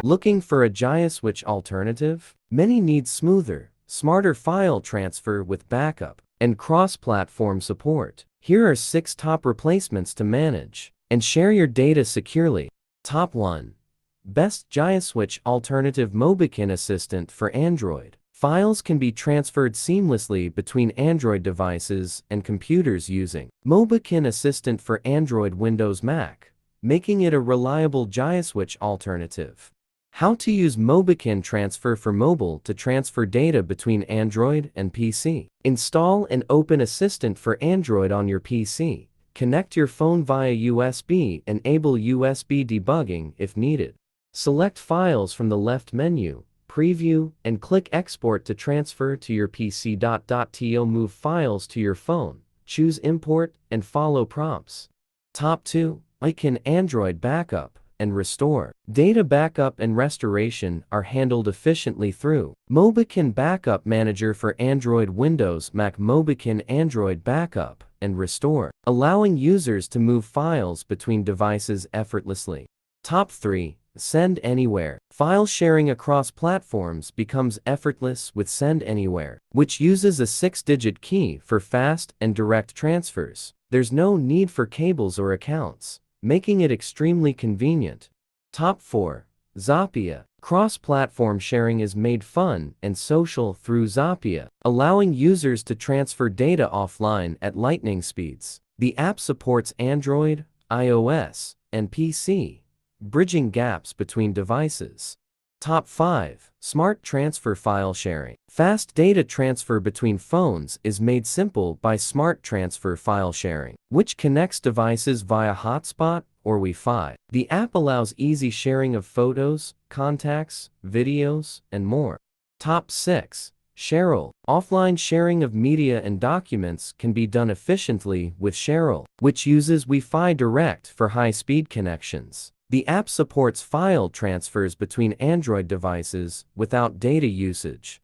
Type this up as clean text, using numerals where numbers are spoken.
Looking for a JioSwitch alternative? Many need smoother, smarter file transfer with backup and cross-platform support. Here are 6 top replacements to manage and share your data securely. Top 1. Best JioSwitch alternative: MobiKin Assistant for Android. Files can be transferred seamlessly between Android devices and computers using MobiKin Assistant for Android, Windows, Mac, making it a reliable JioSwitch alternative. How to use MobiKin Transfer for mobile to transfer data between Android and PC. Install and open Assistant for Android on your PC. Connect your phone via USB. Enable USB debugging if needed. Select files from the left menu, preview, and click Export to transfer to your PC. To move files to your phone, choose Import and follow prompts. Top 2. MobiKin Android Backup and Restore. Data backup and restoration are handled efficiently through MobiKin Backup Manager for Android, Windows, Mac. MobiKin Android Backup and Restore, allowing users to move files between devices effortlessly. Top 3. Send Anywhere. File sharing across platforms becomes effortless with Send Anywhere, which uses a 6-digit key for fast and direct transfers. There's no need for cables or accounts, making it extremely convenient. Top 4. Zapya. Cross-platform sharing is made fun and social through Zapya, allowing users to transfer data offline at lightning speeds. The app supports Android, iOS, and PC, bridging gaps between devices. Top 5. Smart Transfer File Sharing. Fast data transfer between phones is made simple by Smart Transfer File Sharing, which connects devices via hotspot or Wi-Fi. The app allows easy sharing of photos, contacts, videos, and more. Top 6. ShareAll. Offline sharing of media and documents can be done efficiently with ShareAll, which uses Wi-Fi Direct for high-speed connections. The app supports file transfers between Android devices without data usage.